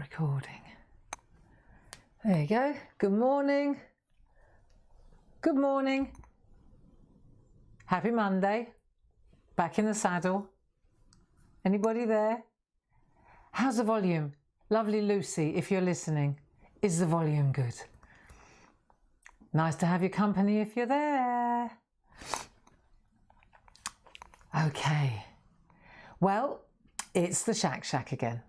recording. There you go. Good morning. Good morning. Happy Monday. Back in the saddle. Anybody there? How's the volume? Lovely Lucy, if you're listening, is the volume good? Nice to have your company if you're there. Okay. Well, it's the SHAC again.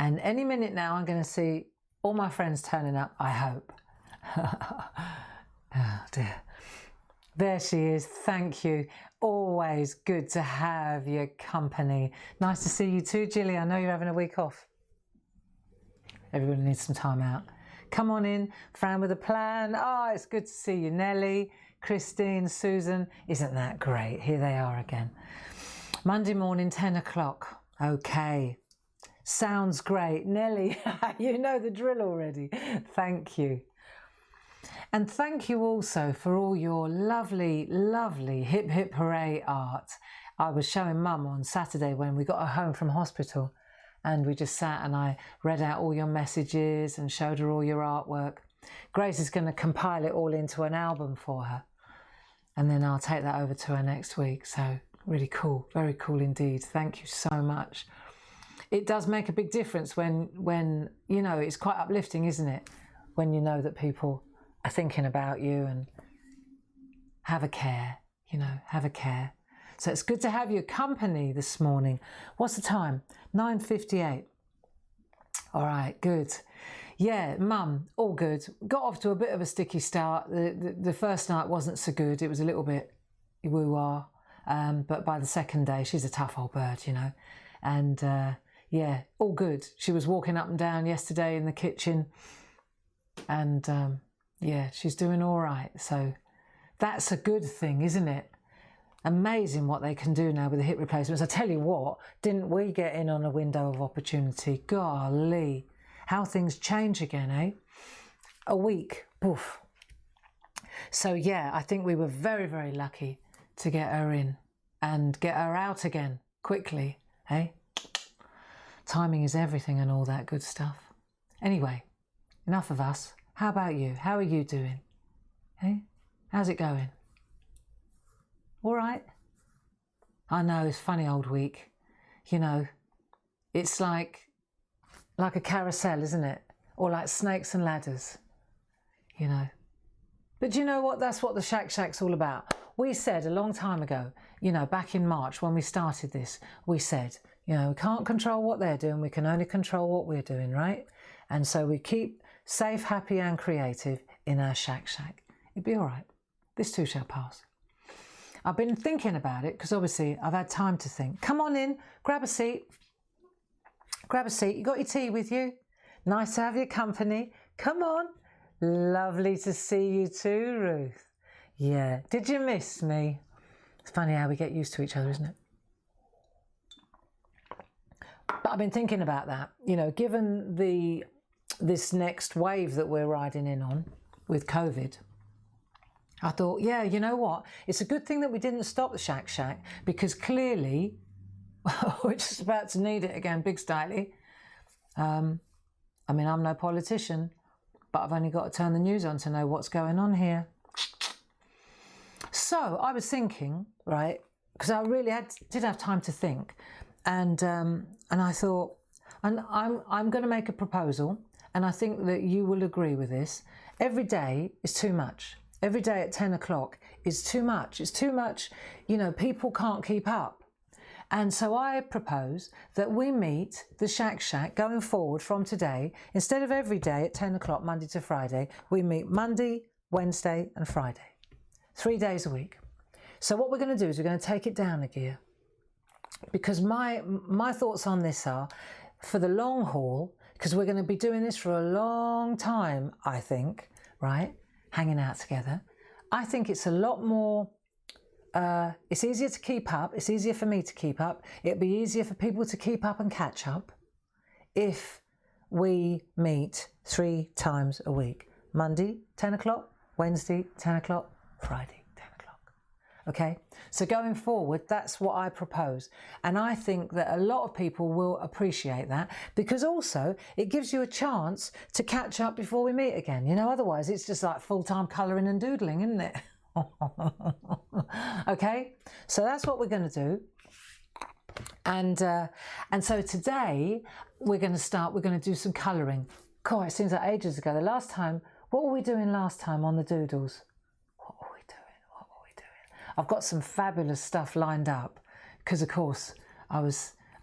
And any minute now I'm going to see all my friends turning up, I hope. Oh dear. There she is. Thank you. Always good to have your company. Nice to see you too, Jilly. I know you're having a week off. Everybody needs some time out. Come on in, Fran with a plan. Oh, it's good to see you. Nellie, Christine, Susan. Isn't that great? Here they are again. Monday morning, 10 o'clock. Okay. Sounds great. Nellie, you know the drill already. Thank you. And thank you also for all your lovely, lovely hip hip hooray art. I was showing Mum on Saturday when we got her home from hospital, and we just sat and I read out all your messages and showed her all your artwork. Grace is going to compile it all into an album for her, and then I'll take that over to her next week. So really cool, very cool indeed. Thank you so much. It does make a big difference when you know, it's quite uplifting, isn't it? When you know that people are thinking about you and have a care, you know, have a care. So it's good to have your company this morning. What's the time? 9:58. All right, good. Yeah, Mum, all good. Got off to a bit of a sticky start. The first night wasn't so good. It was a little bit woo-wah. But by the second day, she's a tough old bird, you know. And yeah, all good. She was walking up and down yesterday in the kitchen. And yeah, she's doing all right. So that's a good thing, isn't it? Amazing what they can do now with the hip replacements. I tell you what, didn't we get in on a window of opportunity? Golly, how things change again, eh? A week, poof. So yeah, I think we were very, very lucky to get her in and get her out again quickly, eh? Timing is everything and all that good stuff. Anyway, enough of us. How about you? How are you doing? Hey, how's it going? All right? I know, it's funny old week. You know, it's like a carousel, isn't it? Or like snakes and ladders, you know. But you know what? That's what the SHAC's all about. We said a long time ago, you know, back in March when we started this, we said, you know, we can't control what they're doing. We can only control what we're doing, right? And so we keep safe, happy and creative in our SHAC. It'll be all right. This too shall pass. I've been thinking about it because obviously I've had time to think. Come on in, grab a seat. Grab a seat. You got your tea with you? Nice to have your company. Come on. Lovely to see you too, Ruth. Yeah. Did you miss me? It's funny how we get used to each other, isn't it? But I've been thinking about that. You know, given this next wave that we're riding in on with COVID, I thought, yeah, you know what? It's a good thing that we didn't stop the SHAC because clearly we're just about to need it again, big styly. I mean, I'm no politician, but I've only got to turn the news on to know what's going on here. So I was thinking, right, because I really did have time to think, and I thought, and I'm going to make a proposal, and I think that you will agree with this. Every day is too much. Every day at 10 o'clock is too much. It's too much, you know, people can't keep up. And so I propose that we meet the SHAC going forward from today. Instead of every day at 10 o'clock, Monday to Friday, we meet Monday, Wednesday and Friday. 3 days a week. So what we're going to do is we're going to take it down a gear. Because my thoughts on this are, for the long haul, because we're going to be doing this for a long time, I think, right? Hanging out together. I think it's a lot more, it's easier to keep up. It's easier for me to keep up. It'd be easier for people to keep up and catch up if we meet 3 times a week. Monday, 10 o'clock, Wednesday, 10 o'clock, Friday, 10 o'clock. Okay, so going forward, that's what I propose. And I think that a lot of people will appreciate that, because also it gives you a chance to catch up before we meet again. You know, otherwise it's just like full-time colouring and doodling, isn't it? Okay, so that's what we're going to do. And so today we're going to do some colouring. God, it seems like ages ago. The last time, what were we doing last time on the doodles? What were we doing? I've got some fabulous stuff lined up, because of course I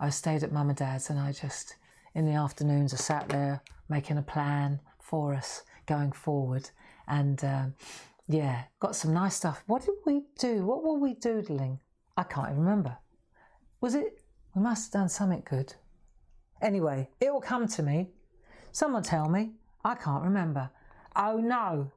stayed at Mum and Dad's, and I just, in the afternoons, I sat there making a plan for us going forward. And yeah, got some nice stuff. What did we do? What were we doodling? I can't even remember. Was it? We must have done something good. Anyway, it will come to me. Someone tell me. I can't remember. Oh no.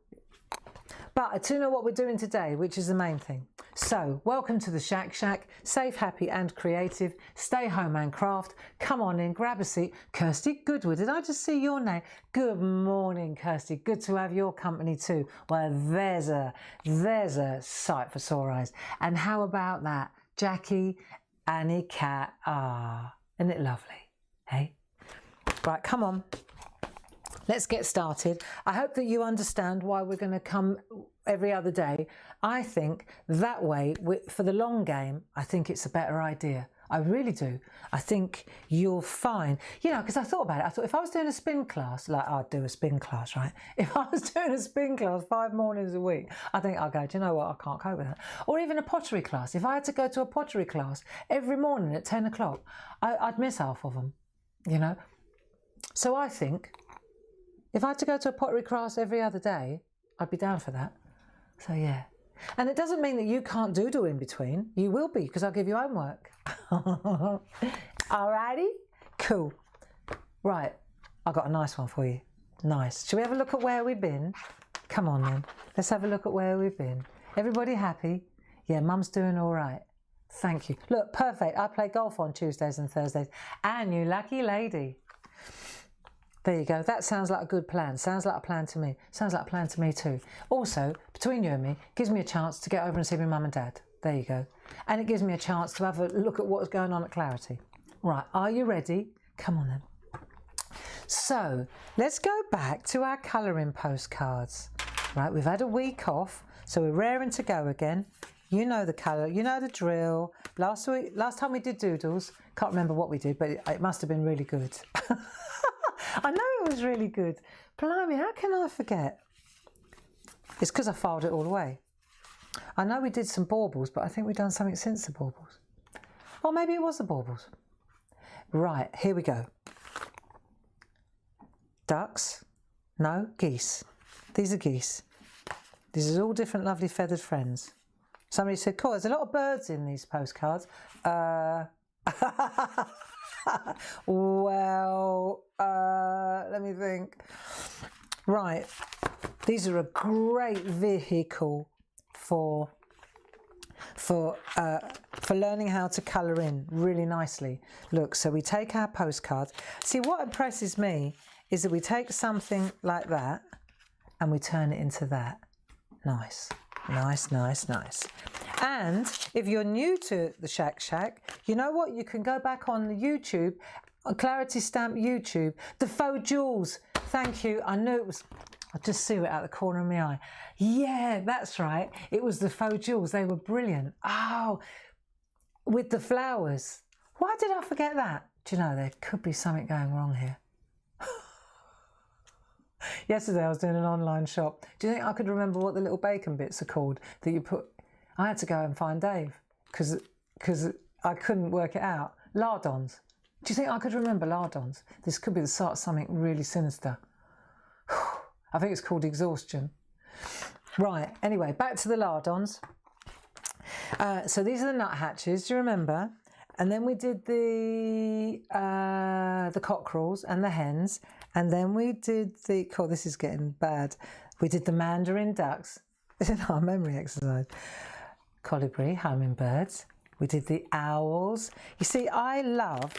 But I do know what we're doing today, which is the main thing. So, welcome to the SHAC. Safe, happy and creative. Stay home and craft. Come on in, grab a seat. Kirsty Goodwood, did I just see your name? Good morning, Kirsty. Good to have your company too. Well, there's a sight for sore eyes. And how about that? Jackie, Annie, Cat. Ah, isn't it lovely? Hey? Right, come on. Let's get started. I hope that you understand why we're going to come every other day. I think that way, for the long game, I think it's a better idea. I really do. I think you'll find, you know, because I thought about it. I thought if I was doing a spin class, like I'd do a spin class, right? If I was doing a spin class 5 mornings a week, I think I'd go, do you know what? I can't cope with that. Or even a pottery class. If I had to go to a pottery class every morning at 10 o'clock, I'd miss half of them, you know? So I think if I had to go to a pottery class every other day, I'd be down for that. So yeah. And it doesn't mean that you can't doodle in between. You will be, because I'll give you homework. Alrighty? Cool. Right. I've got a nice one for you. Nice. Shall we have a look at where we've been? Come on then. Let's have a look at where we've been. Everybody happy? Yeah, Mum's doing all right. Thank you. Look, perfect. I play golf on Tuesdays and Thursdays. And you lucky lady. There you go. That sounds like a good plan. Sounds like a plan to me. Sounds like a plan to me too. Also, between you and me, gives me a chance to get over and see my mum and dad. There you go. And it gives me a chance to have a look at what's going on at Clarity. Right, are you ready? Come on then. So, let's go back to our colouring postcards. Right, we've had a week off, so we're raring to go again. You know the colour, you know the drill. Last time we did doodles, can't remember what we did, but it must have been really good. I know it was really good. Blimey, how can I forget? It's because I filed it all away. I know we did some baubles, but I think we've done something since the baubles. Or maybe it was the baubles. Right, here we go. Ducks. No, geese. These are geese. These are all different lovely feathered friends. Somebody said, cool, there's a lot of birds in these postcards. Well, let me think. Right, these are a great vehicle for learning how to colour in really nicely. Look, so we take our postcards. See, what impresses me is that we take something like that and we turn it into that. Nice, nice, nice, nice. And if you're new to the SHAC, you know what? You can go back on the YouTube, on Clarity Stamp YouTube, the faux jewels. Thank you. I knew it was, I just see it out the corner of my eye. Yeah, that's right. It was the faux jewels. They were brilliant. Oh, with the flowers. Why did I forget that? Do you know, there could be something going wrong here. Yesterday I was doing an online shop. Do you think I could remember what the little bacon bits are called that you put? I had to go and find Dave because I couldn't work it out. Lardons. Do you think I could remember lardons? This could be the start of something really sinister. I think it's called exhaustion. Right, anyway, back to the lardons. So these are the nuthatches, do you remember? And then we did the cockerels and the hens. And then we did the, oh, this is getting bad. We did the mandarin ducks. This is our memory exercise. Colibri, hummingbirds. We did the owls. You see, I love,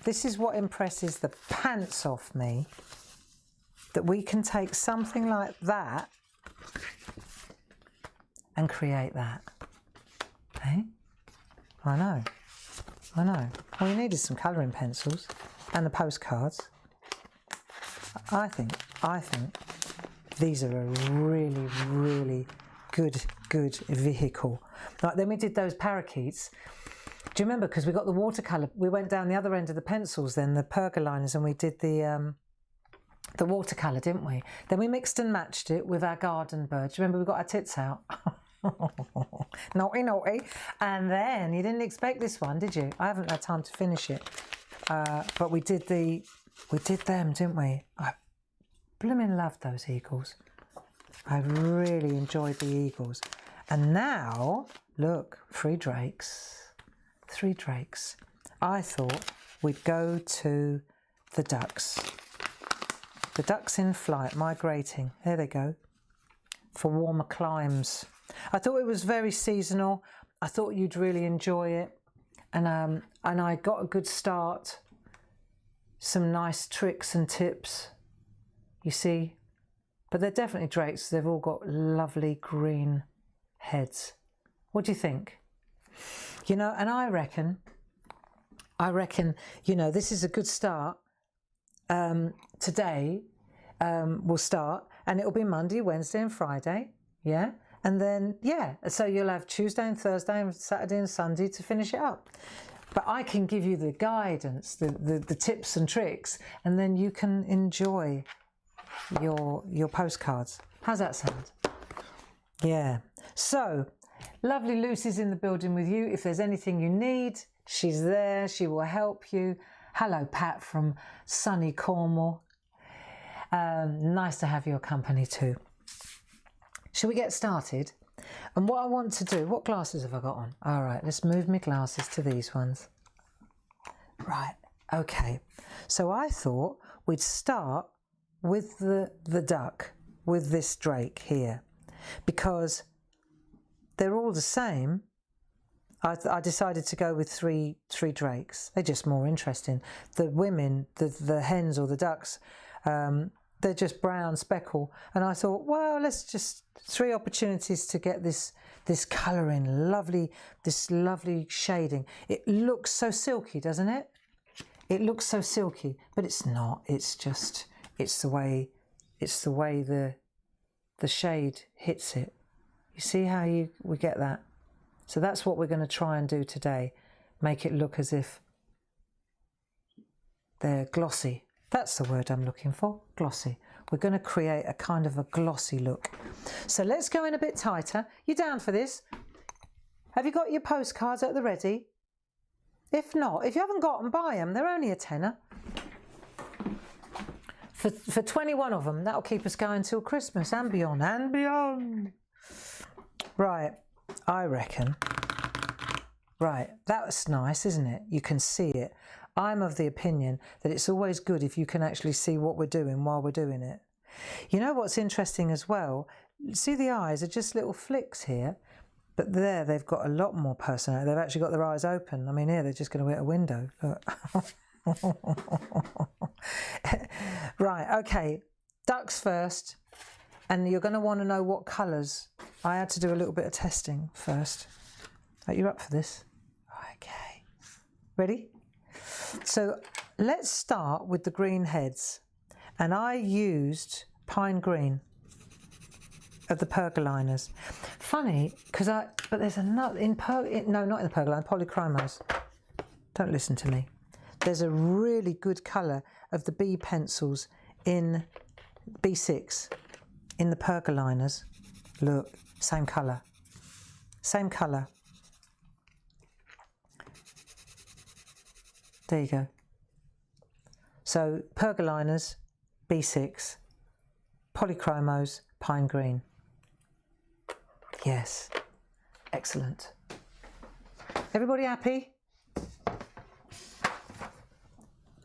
this is what impresses the pants off me, that we can take something like that and create that. I know. Well, you needed some colouring pencils and the postcards. I think these are a really, really good vehicle. Like then we did those parakeets. Do you remember? Because we got the watercolour. We went down the other end of the pencils, then the pergoliners, and we did the watercolour, didn't we? Then we mixed and matched it with our garden birds. Do you remember we got our tits out? Naughty. And then you didn't expect this one, did you? I haven't had time to finish it. But we did them, didn't we? I blooming loved those eagles. I really enjoyed the eagles. And now, look, 3 drakes. 3 drakes. I thought we'd go to the ducks. The ducks in flight, migrating. There they go. For warmer climes. I thought it was very seasonal. I thought you'd really enjoy it. And I got a good start. Some nice tricks and tips. You see? But they're definitely drakes. They've all got lovely green heads. What do you think? You know, and I reckon, you know, this is a good start. Today we'll start, and it'll be Monday, Wednesday and Friday, yeah? And then, yeah, so you'll have Tuesday and Thursday and Saturday and Sunday to finish it up. But I can give you the guidance, the tips and tricks, and then you can enjoy your postcards. How's that sound? Yeah. So, lovely Lucy's in the building with you. If there's anything you need, she's there. She will help you. Hello, Pat from sunny Cornwall. Nice to have your company too. Shall we get started? And what I want to do, what glasses have I got on? All right, let's move my glasses to these ones. Right, okay. So I thought we'd start with the duck, with this drake here, because they're all the same. I decided to go with three drakes. They're just more interesting. The women, the hens or the ducks, they're just brown speckle. And I thought, well, let's just 3 opportunities to get this colouring, this lovely shading. It looks so silky, doesn't it? It looks so silky, but it's not. It's just, it's the way the shade hits it. You see how we get that? So that's what we're going to try and do today. Make it look as if they're glossy. That's the word I'm looking for, glossy. We're going to create a kind of a glossy look. So let's go in a bit tighter. You down for this? Have you got your postcards at the ready? If not, if you haven't got them, buy them. They're only a tenner. For 21 of them, that'll keep us going till Christmas and beyond, and beyond. Right, I reckon. Right, that's nice, isn't it? You can see it. I'm of the opinion that it's always good if you can actually see what we're doing while we're doing it. You know what's interesting as well? See, the eyes are just little flicks here, but there they've got a lot more personality. They've actually got their eyes open. I mean, here they're just going to hit a window. Right, okay, ducks first, and you're going to want to know what colours. I had to do a little bit of testing first. Are you up for this? Okay, ready? So let's start with the green heads, and I used pine green of the pergoliners. Funny, but there's another not in the pergoline, polychromos. Don't listen to me. There's a really good colour of the B pencils in B6 in the pergoliners. Look, same colour. Same colour. There you go. So pergoliners, B6, polychromos, pine green. Yes, excellent. Everybody happy?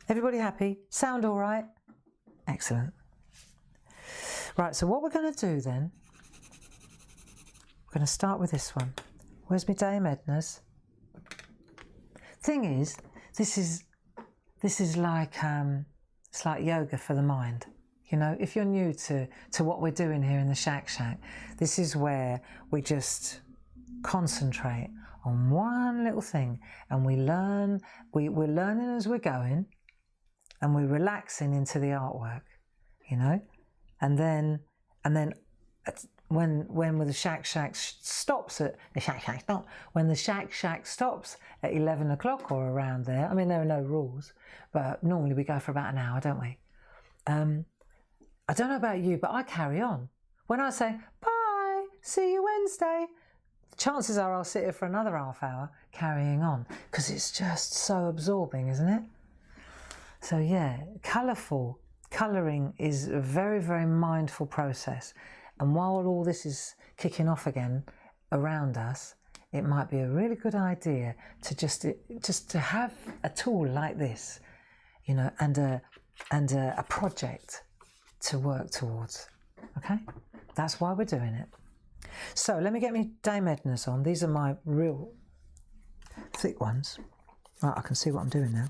Everybody happy? Sound all right? Excellent. Right, so what we're going to do then, we're going to start with this one. Where's my Dame Edna's? Thing is, this is like it's like yoga for the mind. You know, if you're new to what we're doing here in the SHAC, this is where we just concentrate on one little thing, and we learn, we're learning as we're going, and we're relaxing into the artwork, you know, and then when the SHAC stops at the SHAC stop, when the SHAC stops at 11 o'clock or around there. I mean, there are no rules, but normally we go for about an hour, don't we? I don't know about you, but I carry on. When I say bye, see you Wednesday, chances are I'll sit here for another half hour carrying on, because it's just so absorbing, isn't it? So yeah, colouring is a very, very mindful process. And while all this is kicking off again around us, it might be a really good idea to just to have a tool like this, you know, and a project to work towards. Okay, that's why we're doing it. So let me get me Dame Edna's on. These are my real thick ones. Right, I can see what I'm doing now.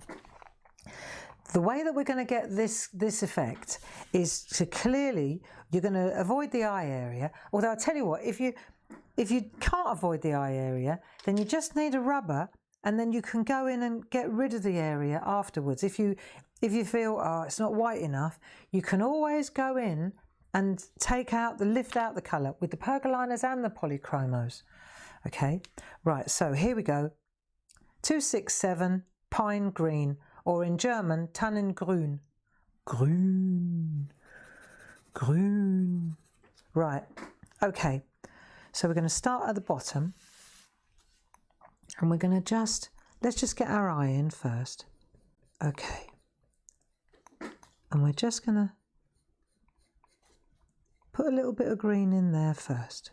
The way that we're going to get this effect is to clearly, you're going to avoid the eye area. Although I tell you what, if you can't avoid the eye area, then you just need a rubber, and then you can go in and get rid of the area afterwards. If you feel, oh, it's not white enough, you can always go in and lift out the colour with the pergoliners and the polychromos. Okay, right, so here we go. 267 pine green, or in German, Tannengrün. Grün. Right, okay. So we're going to start at the bottom, and we're going to let's just get our eye in first. Okay. And we're just going to put a little bit of green in there first.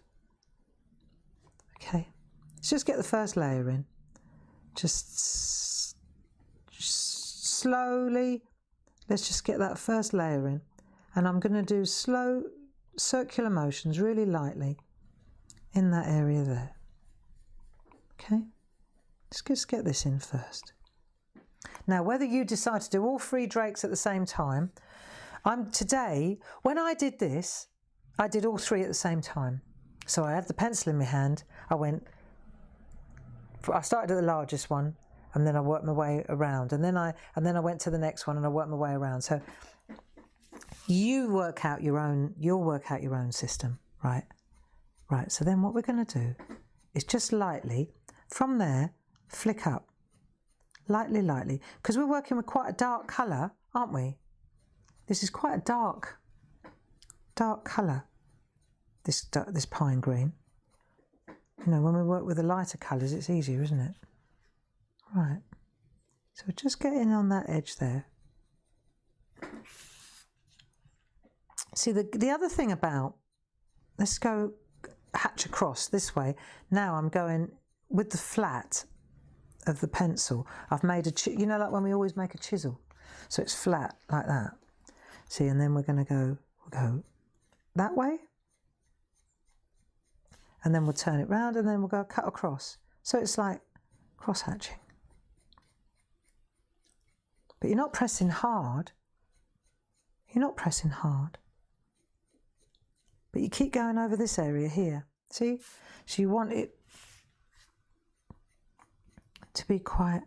Okay. Let's just get the first layer in. Just slowly, let's just get that first layer in. And I'm going to do slow circular motions really lightly in that area there. Okay, let's just get this in first. Now, whether you decide to do all 3 drakes at the same time, today, when I did this, I did all 3 at the same time. So I had the pencil in my hand, I started at the largest one, and then I worked my way around, and then I went to the next one, and I worked my way around. So you'll work out your own system, right? Right, so then what we're going to do is just lightly, from there, flick up. Lightly, because we're working with quite a dark colour, aren't we? This is quite a dark colour, this pine green. You know, when we work with the lighter colours, it's easier, isn't it? Right, so we're just getting on that edge there. See, the other thing about, let's go hatch across this way. Now I'm going with the flat of the pencil. I've made you know, like when we always make a chisel, so it's flat like that. See, and then we're going to go that way, and then we'll turn it round, and then we'll go cut across. So it's like cross hatching, but you're not pressing hard. But you keep going over this area here. See, so you want it to be quiet.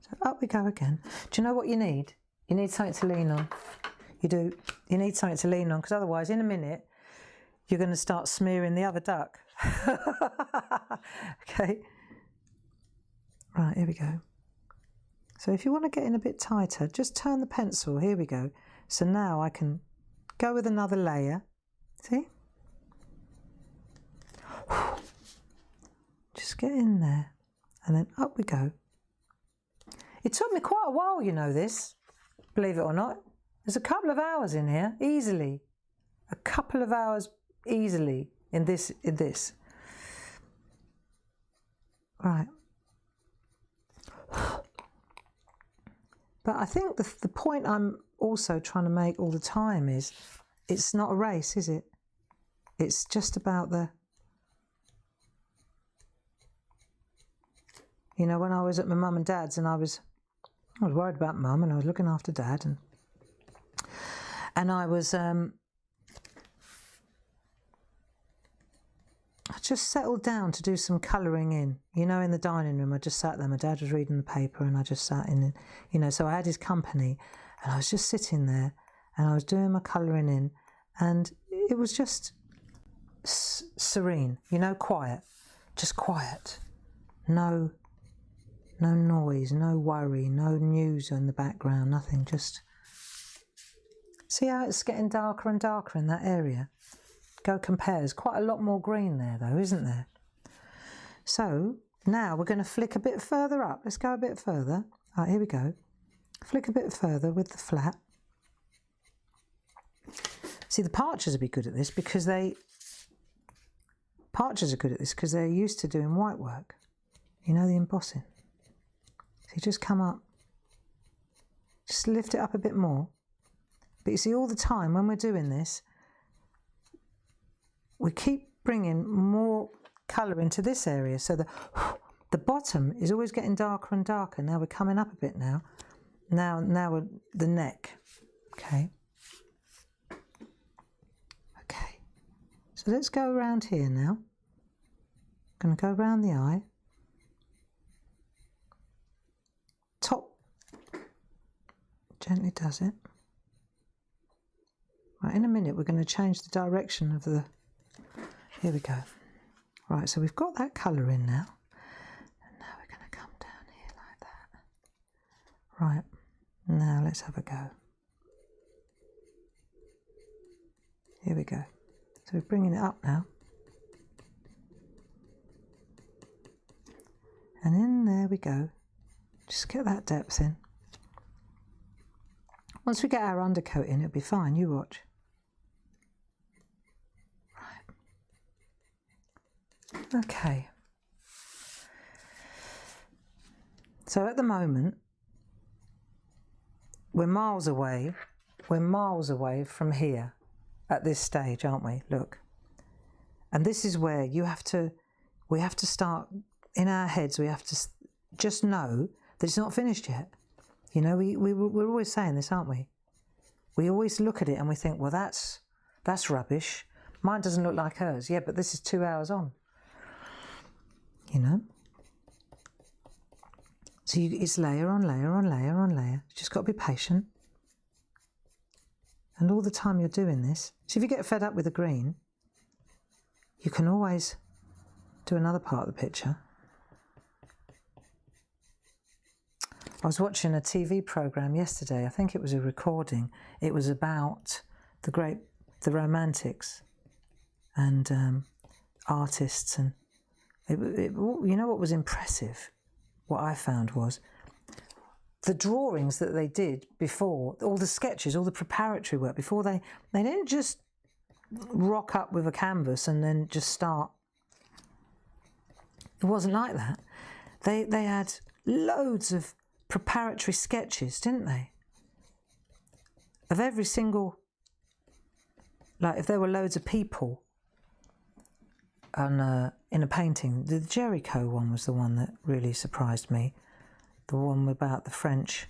So up we go again. Do you know what you need? You need something to lean on. You do. You need something to lean on, because otherwise in a minute you're going to start smearing the other duck. Okay. Right, here we go. So if you want to get in a bit tighter, just turn the pencil. Here we go. So now I can go with another layer. See? Just get in there, and then up we go. It took me quite a while, you know this, believe it or not. There's a couple of hours in here, easily. A couple of hours easily in this. Right. But I think the point I'm also trying to make all the time is, it's not a race, is it? It's just about you know, when I was at my mum and dad's, and I was worried about mum, and I was looking after dad, and I was, I just settled down to do some colouring in. You know, in the dining room, I just sat there. My dad was reading the paper and I just sat in, you know, so I had his company and I was just sitting there and I was doing my colouring in and it was just serene, you know, quiet, just quiet. No noise, no worry, no news in the background, nothing, just... See how it's getting darker and darker in that area? Go compare. There's quite a lot more green there though, isn't there? So now we're going to flick a bit further up. Let's go a bit further. Right, here we go. Flick a bit further with the flat. See, the Parchers would be good at this because they're used to doing white work. You know, the embossing. So you just come up, just lift it up a bit more. But you see, all the time when we're doing this, we keep bringing more colour into this area. So the bottom is always getting darker and darker. Now we're coming up a bit now. Now we're the neck. Okay. Okay. So let's go around here now. Going to go around the eye. Top. Gently does it. Right, in a minute we're going to change the direction of the... Here we go. Right, so we've got that colour in now. And now we're going to come down here like that. Right, now let's have a go. Here we go. So we're bringing it up now. And in there we go. Just get that depth in. Once we get our undercoat in, it'll be fine, you watch. Right. Okay. So at the moment, we're miles away from here at this stage, aren't we? Look. And this is where we have to start, in our heads, we have to just know that it's not finished yet. You know, we're always saying this, aren't we? We always look at it and we think, well, that's rubbish. Mine doesn't look like hers. Yeah, but this is 2 hours on. You know? So it's layer on layer on layer on layer. You just got to be patient. And all the time you're doing this, so if you get fed up with the green, you can always do another part of the picture. I was watching a TV programme yesterday. I think it was a recording. It was about the Romantics and artists. And you know what was impressive? What I found was the drawings that they did before, all the sketches, all the preparatory work before they didn't just rock up with a canvas and then just start. It wasn't like that. They had loads of preparatory sketches, didn't they? Of every single, like if there were loads of people on in a painting, the Jericho one was the one that really surprised me. The one about the French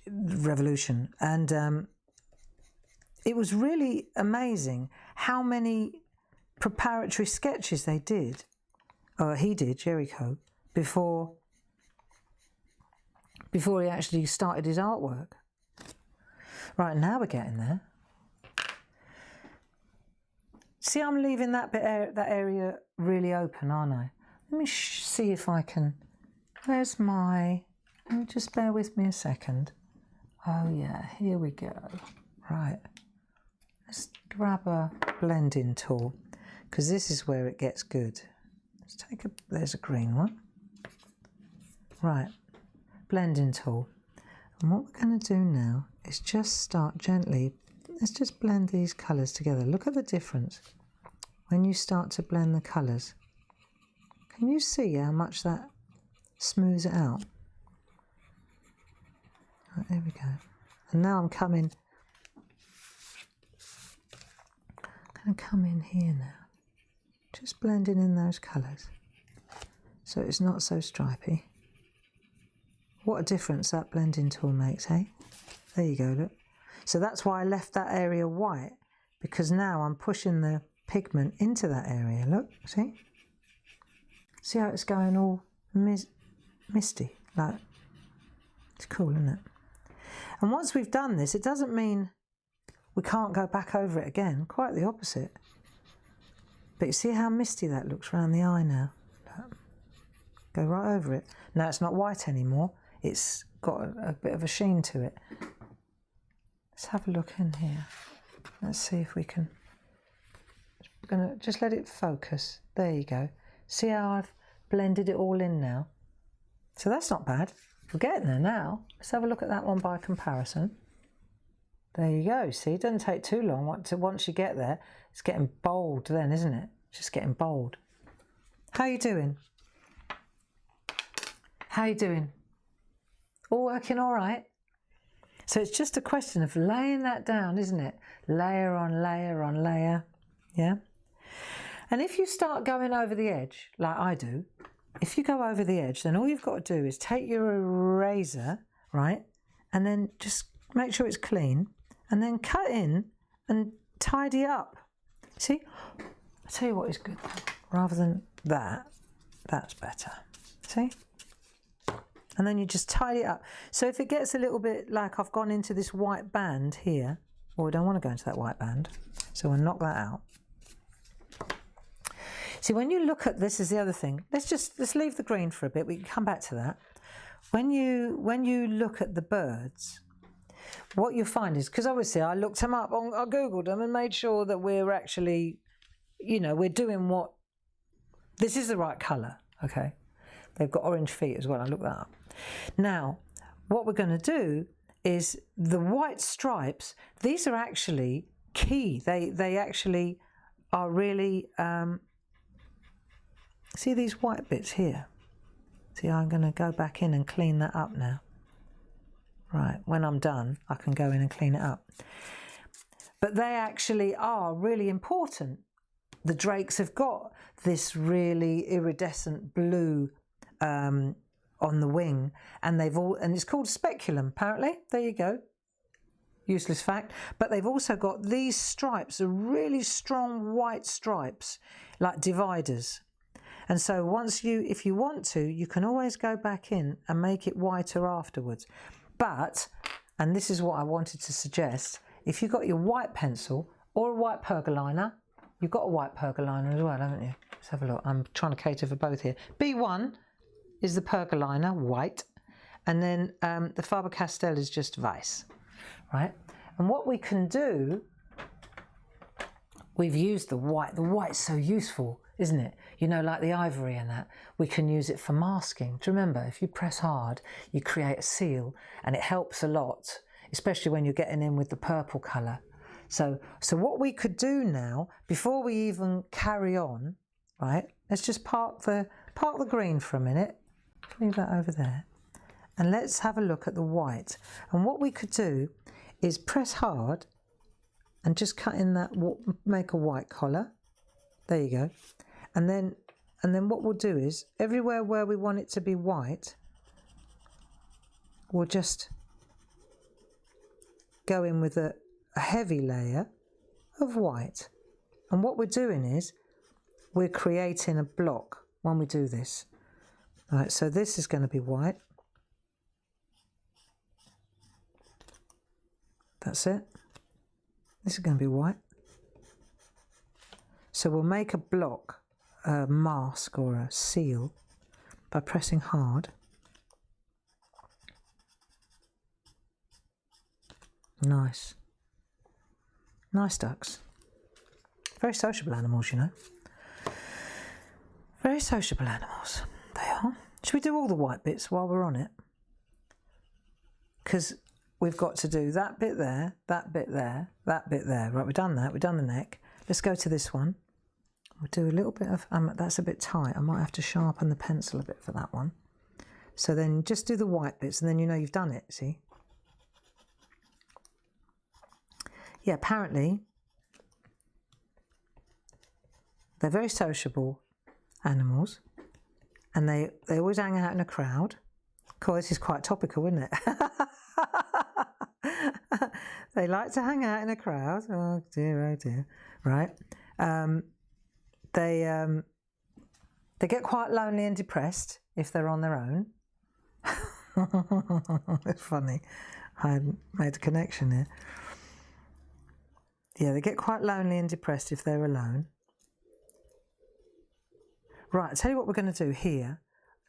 Revolution, and it was really amazing how many preparatory sketches they did. He did, Jericho, before he actually started his artwork. Right, now we're getting there. See, I'm leaving that area really open, aren't I? Let me see if I can... Let me just bear with me a second. Oh yeah, here we go. Right. Let's grab a blending tool, because this is where it gets good. Let's take there's a green one. Right, blending tool. And what we're going to do now is just start gently, let's just blend these colours together. Look at the difference when you start to blend the colours. Can you see how much that smooths it out? Right, there we go. And now I'm going to come in here now. Just blending in those colours so it's not so stripy. What a difference that blending tool makes, eh? There you go, look. So that's why I left that area white, because now I'm pushing the pigment into that area. Look, see? See how it's going all misty? Like, it's cool, isn't it? And once we've done this, it doesn't mean we can't go back over it again. Quite the opposite. But you see how misty that looks around the eye now? Look. Go right over it. Now it's not white anymore. It's got a bit of a sheen to it. Let's have a look in here. Let's see if we can. I'm gonna just let it focus. There you go. See how I've blended it all in now? So that's not bad. We're getting there now. Let's have a look at that one by comparison. There you go. See, it doesn't take too long. Once you get there, it's getting bold then, isn't it? It's just getting bold. How you doing? How you doing? All working all right? So it's just a question of laying that down, isn't it? Layer on layer on layer, yeah? And if you start going over the edge, like I do, if you go over the edge, then all you've got to do is take your eraser, right? And then just make sure it's clean, and then cut in and tidy up. See? I'll tell you what is good, rather than that, that's better. See? And then you just tidy it up. So if it gets a little bit like I've gone into this white band here, well, we don't want to go into that white band, so we'll knock that out. See, when you look at this, is the other thing. Let's leave the green for a bit. We can come back to that. When you look at the birds, what you find is, because obviously I looked them up, I googled them and made sure that we're actually, you know, we're doing what. This is the right colour. Okay, they've got orange feet as well. I looked that up. Now, what we're going to do is the white stripes. These are actually key. They actually are really. See these white bits here? See, I'm going to go back in and clean that up now. Right, when I'm done, I can go in and clean it up. But they actually are really important. The drakes have got this really iridescent blue on the wing, and it's called speculum, apparently. There you go. Useless fact. But they've also got these stripes, are really strong white stripes, like dividers. And so if you want to, you can always go back in and make it whiter afterwards. But, and this is what I wanted to suggest, if you've got your white pencil or a white pergaliner, you've got a white pergaliner as well, haven't you? Let's have a look. I'm trying to cater for both here. B1 is the pergaliner, white, and then the Faber-Castell is just Weiss, right? And what we can do, we've used the white. The white's so useful, isn't it? You know, like the ivory and that, we can use it for masking. Do you remember, if you press hard, you create a seal, and it helps a lot, especially when you're getting in with the purple colour. So what we could do now, before we even carry on, right, let's just park the green for a minute, leave that over there, and let's have a look at the white. And what we could do is press hard and just cut in that, make a white collar. There you go. And then what we'll do is, everywhere where we want it to be white, we'll just go in with a heavy layer of white. And what we're doing is, we're creating a block when we do this. All right, so this is going to be white. That's it. This is going to be white. So we'll make a block, a mask or a seal, by pressing hard. Nice. Nice ducks. Very sociable animals, you know. Very sociable animals, they are. Should we do all the white bits while we're on it? Because we've got to do that bit there, that bit there, that bit there. Right, we've done that, we've done the neck. Let's go to this one. We'll do a little bit of, that's a bit tight. I might have to sharpen the pencil a bit for that one. So then just do the white bits, and then you know you've done it, see? Yeah, apparently they're very sociable animals, and they always hang out in a crowd. Cool, this is quite topical, isn't it? They like to hang out in a crowd. Oh dear, right? They get quite lonely and depressed if they're on their own. It's funny. I hadn't made a connection here. Yeah, they get quite lonely and depressed if they're alone. Right, I'll tell you what we're going to do here.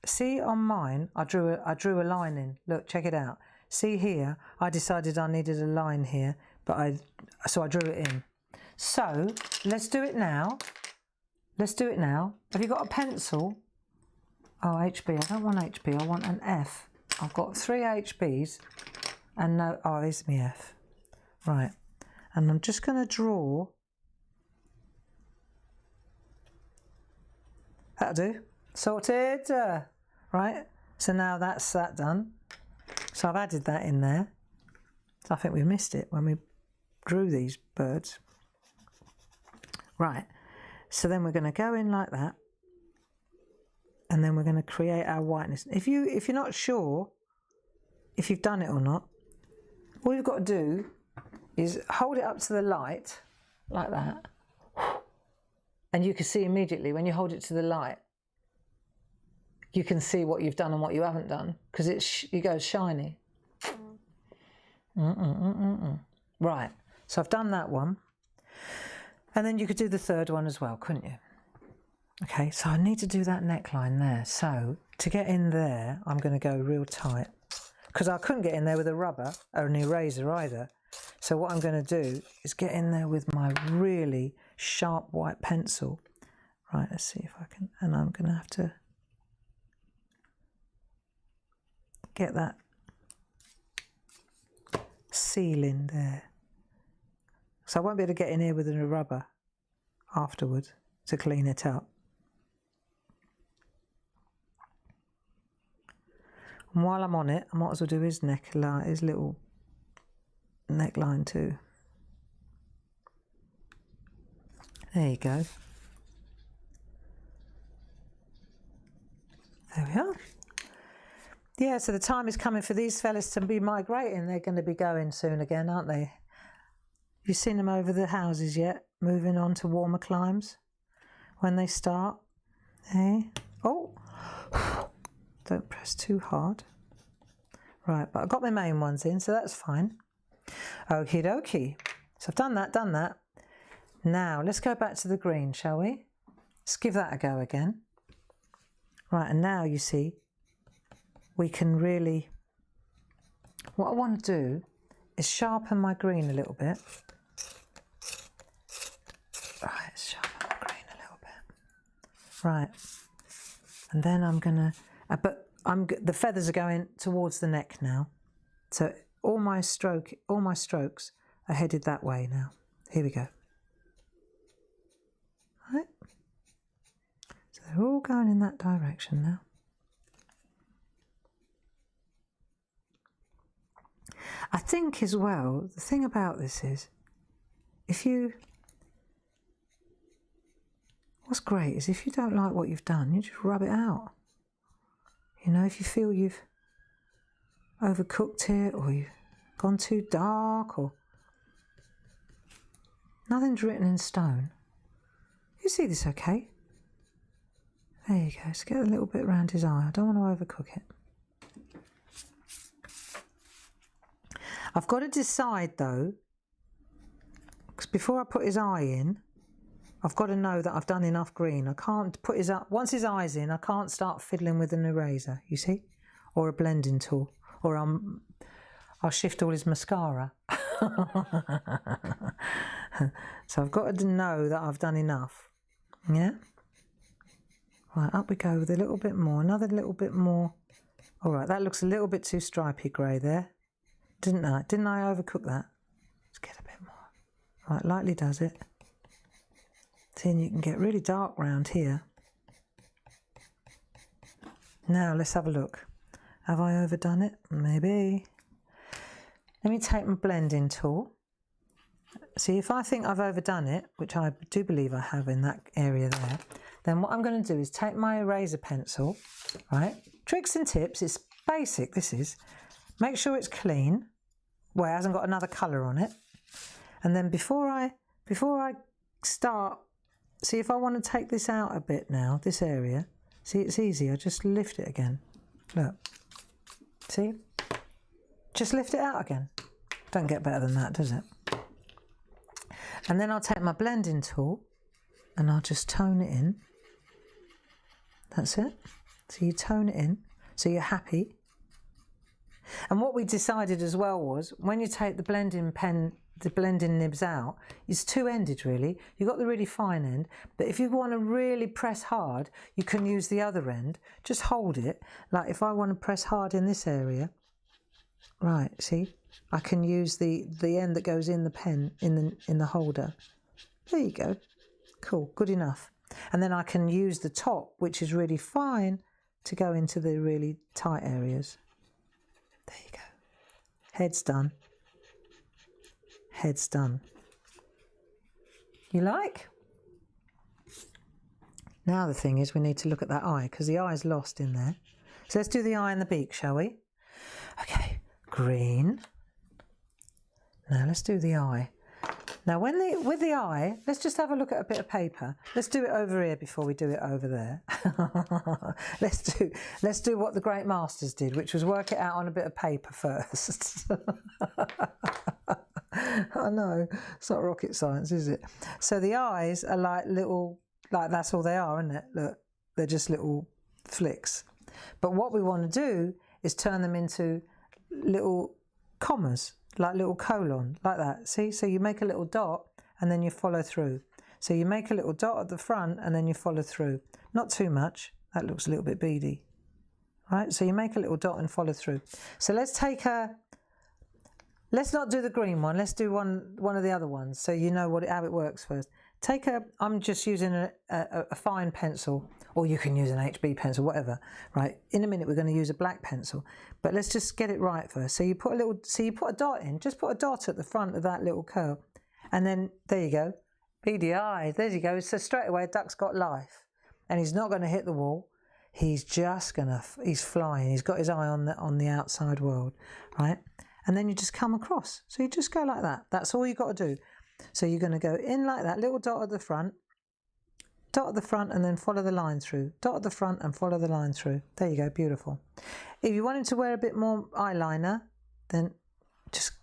See, on mine, I drew a line in. Look, check it out. See here, I decided I needed a line here, so I drew it in. So let's do it now. Let's do it now. Have you got a pencil? Oh, HB. I don't want HB. I want an F. I've got 3 HBs and no. Oh, this is my F. Right, and I'm just going to draw. That'll do. Sorted. Right. So now that's that done. So I've added that in there. So I think we missed it when we drew these birds. Right. So then we're going to go in like that. And then we're going to create our whiteness. If you're not sure if you've done it or not, all you've got to do is hold it up to the light like that. And you can see immediately when you hold it to the light, you can see what you've done and what you haven't done because it goes shiny. Right, so I've done that one. And then you could do the third one as well, couldn't you? Okay, so I need to do that neckline there. So to get in there, I'm going to go real tight because I couldn't get in there with a rubber or an eraser either. So what I'm going to do is get in there with my really sharp white pencil. Right, let's see if I can, and I'm going to have to get that seal in there. So I won't be able to get in here with a rubber afterwards to clean it up. And while I'm on it, I might as well do his neckline, his little neckline too. There you go. There we are. Yeah, so the time is coming for these fellas to be migrating. They're going to be going soon again, aren't they? Have you seen them over the houses yet? Moving on to warmer climes when they start. Hey? Oh! Don't press too hard. Right, but I've got my main ones in, so that's fine. Okie dokie. So I've done that. Now, let's go back to the green, shall we? Let's give that a go again. Right, and now you see, we can really, what I want to do is sharpen my green a little bit. Right, let's sharpen my green a little bit. Right, and then I'm gonna, the feathers are going towards the neck now. So all my strokes are headed that way now. Here we go. Right. So they're all going in that direction now. I think as well, the thing about this is, what's great is if you don't like what you've done, you just rub it out. You know, if you feel you've overcooked it or you've gone too dark or nothing's written in stone. You see this okay? There you go. Let's get a little bit around his eye. I don't want to overcook it. I've got to decide though, because before I put his eye in, I've got to know that I've done enough green. I can't put once his eye's in, I can't start fiddling with an eraser, you see? Or a blending tool. Or I'll shift all his mascara. So I've got to know that I've done enough. Yeah? Right, up we go with a little bit more, another little bit more. All right, that looks a little bit too stripy grey there. Didn't I? Didn't I overcook that? Let's get a bit more. Right, lightly does it. Then you can get really dark round here. Now let's have a look. Have I overdone it? Maybe. Let me take my blending tool. See, if I think I've overdone it, which I do believe I have in that area there, then what I'm going to do is take my eraser pencil, right? Tricks and tips, it's basic, this is. Make sure it's clean, well, it hasn't got another colour on it. And then before I start, see if I want to take this out a bit now, this area, see it's easy, I just lift it again. Look, see? Just lift it out again. Don't get better than that, does it? And then I'll take my blending tool and I'll just tone it in. That's it. So you tone it in, so you're happy. And what we decided as well was, when you take the blending pen, the blending nibs out, it's two-ended really. You've got the really fine end, but if you want to really press hard, you can use the other end. Just hold it. Like if I want to press hard in this area, right, see? I can use the end that goes in the pen, in the holder. There you go. Cool, good enough. And then I can use the top, which is really fine, to go into the really tight areas. There you go. Head's done. Head's done. You like? Now the thing is, we need to look at that eye, because the eye's lost in there. So let's do the eye and the beak, shall we? Okay, green. Now let's do the eye. Now with the eye, let's just have a look at a bit of paper. Let's do it over here before we do it over there. let's do what the great masters did, which was work it out on a bit of paper first. I know, it's not rocket science, is it? So the eyes are like little, like that's all they are, isn't it? Look, they're just little flicks. But what we want to do is turn them into little commas, like little colon, like that. See? So you make a little dot and then you follow through. So you make a little dot at the front and then you follow through. Not too much. That looks a little bit beady. Right? So you make a little dot and follow through. So let's take let's not do the green one. Let's do one of the other ones so you know how it works first. I'm just using a fine pencil, or you can use an HB pencil, whatever. Right? In a minute we're going to use a black pencil, but let's just get it right first. So you put a dot in. Just put a dot at the front of that little curl, and then there you go. Beady eyes. There you go. So straight away, a duck's got life, and he's not going to hit the wall. He's just he's flying. He's got his eye on the outside world, right? And then you just come across. So you just go like that. That's all you got to do. So you're going to go in like that, little dot at the front, and then follow the line through. Dot at the front and follow the line through. There you go, beautiful. If you want him to wear a bit more eyeliner, then just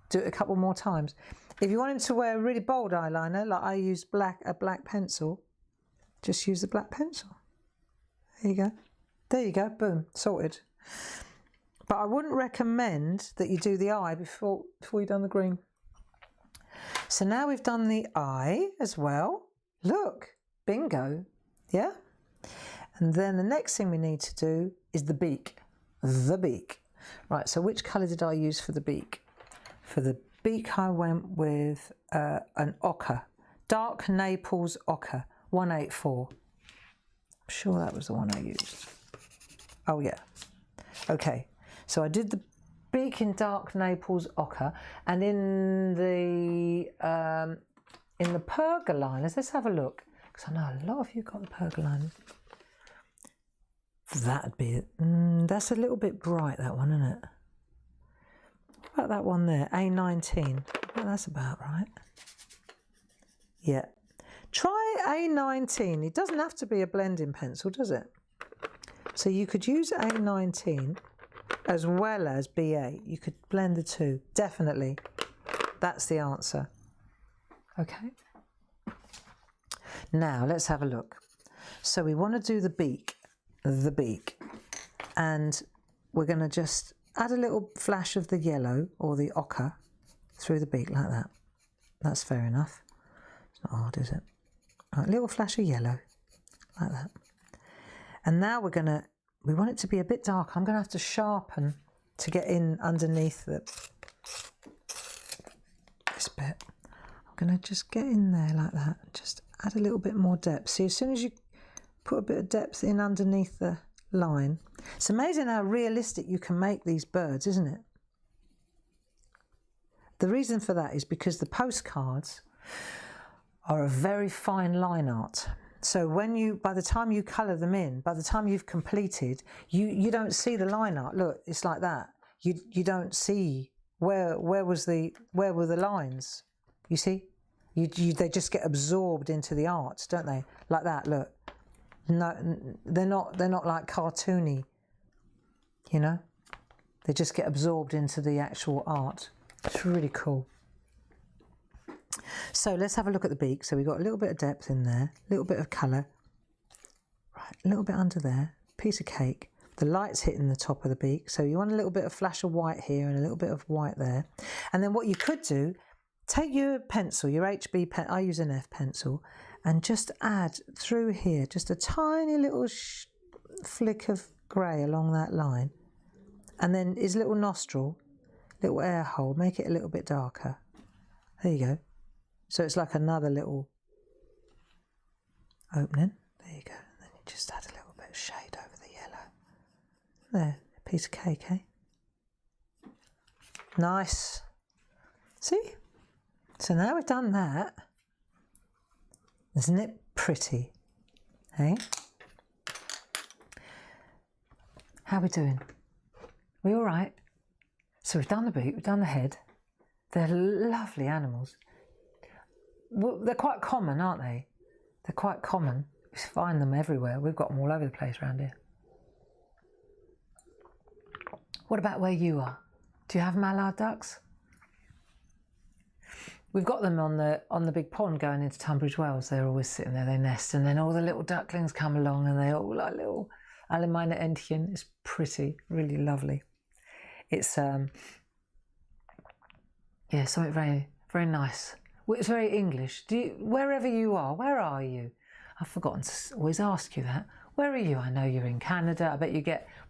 do it a couple more times. If you want him to wear a really bold eyeliner, like I use a black pencil, just use the black pencil. There you go. There you go, boom, sorted. But I wouldn't recommend that you do the eye before you've done the green. So now we've done the eye as well. Look, bingo, yeah? And then the next thing we need to do is the beak. The beak. Right, so which colour did I use for the beak? For the beak I went with an ochre. Dark Naples ochre, 184. I'm sure that was the one I used. Oh yeah. Okay, so I did the beak in dark Naples ochre, and in the pergoliners, let's have a look, because I know a lot of you got the pergoliners. That'd be it. That's a little bit bright, that one, isn't it? What about that one there, A19? Well, that's about right. Yeah. Try A19. It doesn't have to be a blending pencil, does it? So you could use A19 as well as B8. You could blend the two, definitely. That's the answer. Okay. Now let's have a look. So we want to do the beak, and we're going to just add a little flash of the yellow or the ochre through the beak like that. That's fair enough. It's not hard, is it? Right, a little flash of yellow like that. And now we want it to be a bit dark. I'm going to have to sharpen to get in underneath this bit. I'm going to just get in there like that. Just add a little bit more depth. See, as soon as you put a bit of depth in underneath the line, it's amazing how realistic you can make these birds, isn't it? The reason for that is because the postcards are a very fine line art. So by the time you colour them in, by the time you've completed, you don't see the line art. Look, it's like that. You don't see where were the lines? You see, they just get absorbed into the art, don't they? Like that. Look, no, they're not like cartoony. You know, they just get absorbed into the actual art. It's really cool. So let's have a look at the beak. So we've got a little bit of depth in there, a little bit of colour. Right, a little bit under there, piece of cake. The light's hitting the top of the beak, so you want a little bit of flash of white here and a little bit of white there. And then what you could do, take your pencil, your HB pen, I use an F pencil, and just add through here just a tiny little flick of grey along that line. And then his little nostril, little air hole, make it a little bit darker. There you go. So it's like another little opening. There you go. And then you just add a little bit of shade over the yellow. There, a piece of cake, eh? Nice. See? So now we've done that. Isn't it pretty? Hey? How are we doing? We all right? So we've done the beak, we've done the head. They're lovely animals. Well, they're quite common, aren't they? They're quite common. We find them everywhere. We've got them all over the place around here. What about where you are? Do you have mallard ducks? We've got them on the big pond going into Tunbridge Wells. They're always sitting there, they nest, and then all the little ducklings come along and they're all like little Alemina Entchen. It's pretty, really lovely. It's yeah, something very, very nice. It's very English. Wherever you are, where are you? I've forgotten to always ask you that. Where are you? I know you're in Canada. I bet you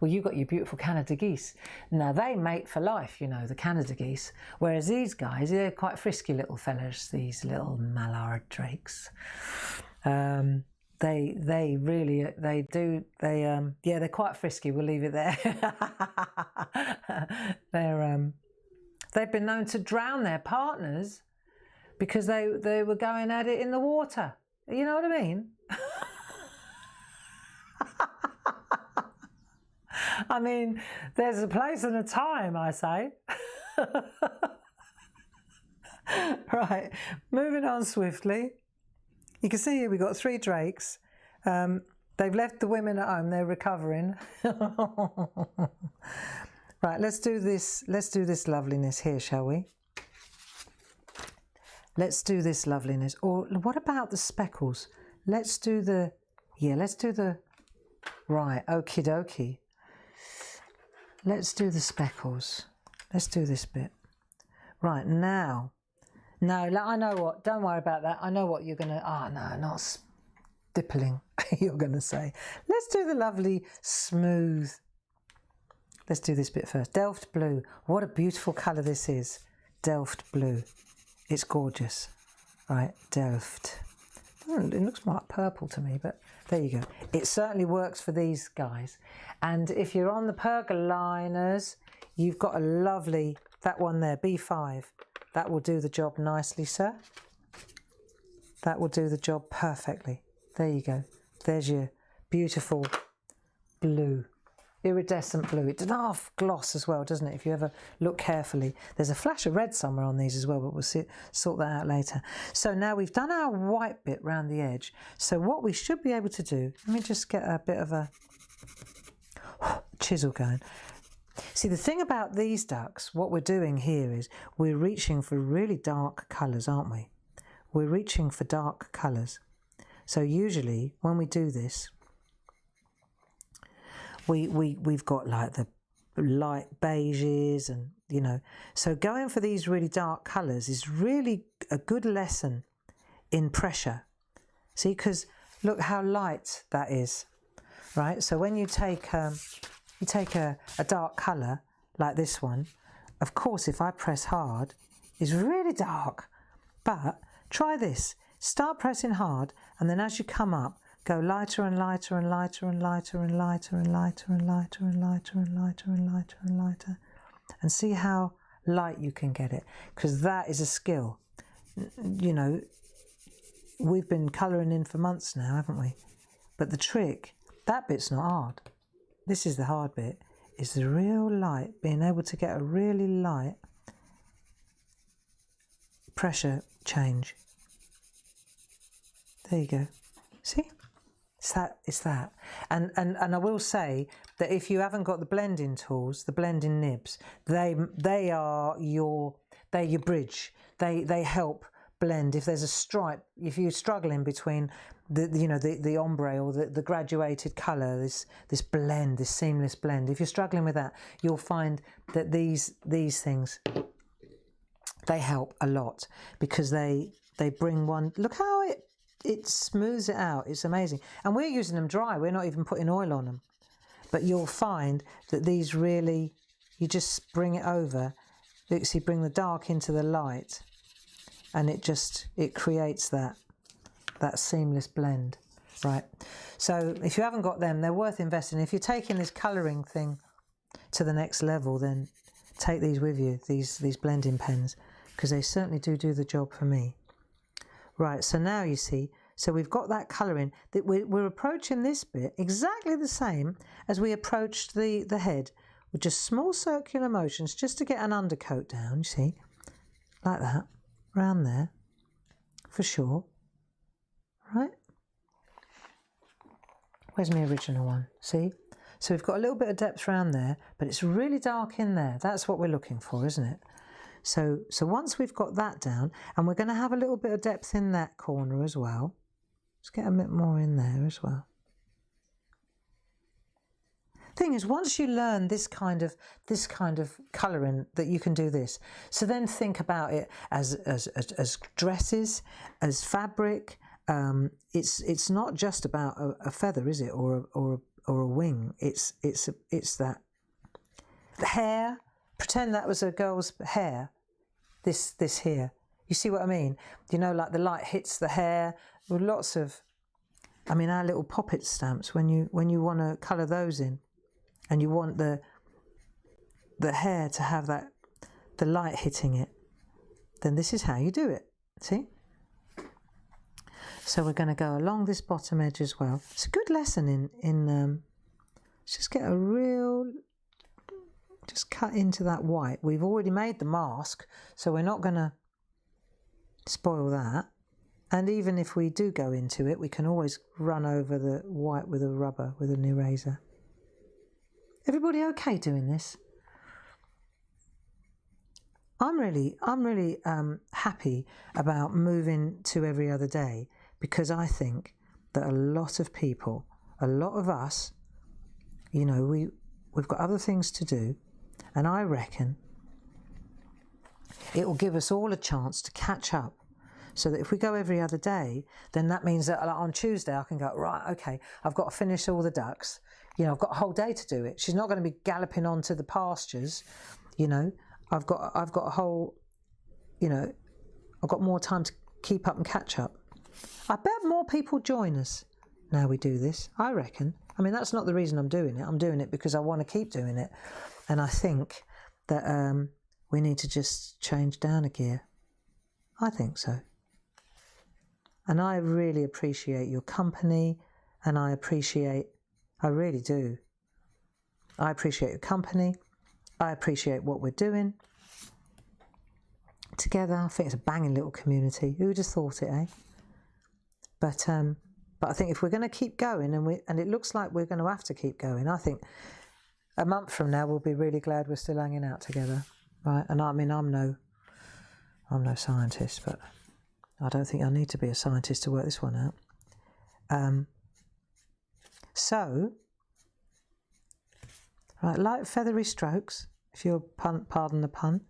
you got your beautiful Canada geese. Now they mate for life, you know, the Canada geese. Whereas these guys, they're quite frisky little fellas, these little mallard drakes. Yeah, they're quite frisky. We'll leave it there. They've been known to drown their partners because they were going at it in the water. You know what I mean? I mean, there's a place and a time, I say. Right, moving on swiftly. You can see here we've got 3 drakes. They've left the women at home, they're recovering. Right, let's do this loveliness here, shall we? Let's do this loveliness. Or what about the speckles? Let's do the, right, okie dokie. Let's do the speckles. Let's do this bit. Right, now. No, I know what, don't worry about that. I know what you're going to, no, not stippling, you're going to say. Let's do the lovely smooth. Let's do this bit first. Delft blue. What a beautiful colour this is. Delft blue. It's gorgeous. Right, Delft. It looks more like purple to me, but there you go. It certainly works for these guys. And if you're on the pergoliners, you've got a lovely, that one there, B5. That will do the job nicely, sir. That will do the job perfectly. There you go. There's your beautiful blue. Iridescent blue. It's an half gloss as well, doesn't it? If you ever look carefully. There's a flash of red somewhere on these as well, but we'll sort that out later. So now we've done our white bit round the edge. So what we should be able to do, let me just get a bit of a chisel going. See, the thing about these ducks, what we're doing here is we're reaching for really dark colours, aren't we? We're reaching for dark colours. So usually when we do this, we've got like the light beiges and, you know, so going for these really dark colours is really a good lesson in pressure. See, because look how light that is, right? So when you take a dark colour like this one, of course, if I press hard, it's really dark. But try this. Start pressing hard, and then as you come up, go lighter and lighter and lighter and lighter and lighter and lighter and lighter and lighter and lighter and lighter and lighter, and see how light you can get it, because that is a skill. You know, we've been colouring in for months now, haven't we? But the trick, that bit's not hard. This is the hard bit, is the real light, being able to get a really light pressure change. There you go. See? It's that. And I will say that if you haven't got the blending tools, the blending nibs, they're your bridge. They help blend. If there's a stripe, if you're struggling between the ombre or the graduated colour, this blend, this seamless blend, if you're struggling with that, you'll find that these things, they help a lot, because they bring one. Look how it smooths it out. It's amazing. And we're using them dry. We're not even putting oil on them. But you'll find that these really, you just bring it over. You see, bring the dark into the light, and it creates that seamless blend. Right. So if you haven't got them, they're worth investing. If you're taking this colouring thing to the next level, then take these with you, these blending pens, because they certainly do the job for me. Right, so now you see, so we've got that colouring, that we're approaching this bit exactly the same as we approached the head, with just small circular motions, just to get an undercoat down, you see, like that, round there, for sure, right? Where's my original one, see? So we've got a little bit of depth around there, but it's really dark in there. That's what we're looking for, isn't it? So once we've got that down, and we're going to have a little bit of depth in that corner as well. Let's get a bit more in there as well. Thing is, once you learn this kind of colouring, that you can do this. So then think about it as dresses, as fabric. It's not just about a feather, is it, or a wing? It's that the hair. Pretend that was a girl's hair. This here. You see what I mean? You know, like the light hits the hair. With lots of, I mean, our little poppet stamps. When you want to colour those in, and you want the hair to have the light hitting it, then this is how you do it. See? So we're going to go along this bottom edge as well. It's a good lesson in just get a real. Just cut into that white. We've already made the mask, so we're not going to spoil that. And even if we do go into it, we can always run over the white with a rubber, with an eraser. Everybody okay doing this? I'm really happy about moving to every other day, because I think that a lot of people, a lot of us, you know, we've got other things to do. And I reckon it will give us all a chance to catch up, so that if we go every other day, then that means that on Tuesday I can go, right, okay, I've got to finish all the ducks. You know, I've got a whole day to do it. She's not going to be galloping onto the pastures. You know, I've got a whole, you know, I've got more time to keep up and catch up. I bet more people join us now we do this, I reckon. I mean, that's not the reason I'm doing it. I'm doing it because I want to keep doing it. And I think that we need to just change down a gear. I think so. And I really appreciate your company, and I really do. I appreciate your company. I appreciate what we're doing together. I think it's a banging little community. Who would have thought it, eh? But I think if we're going to keep going, and it looks like we're going to have to keep going, I think a month from now we'll be really glad we're still hanging out together, right? And I mean, I'm no scientist, but I don't think I need to be a scientist to work this one out. So, right, light feathery strokes, if you'll pardon the pun.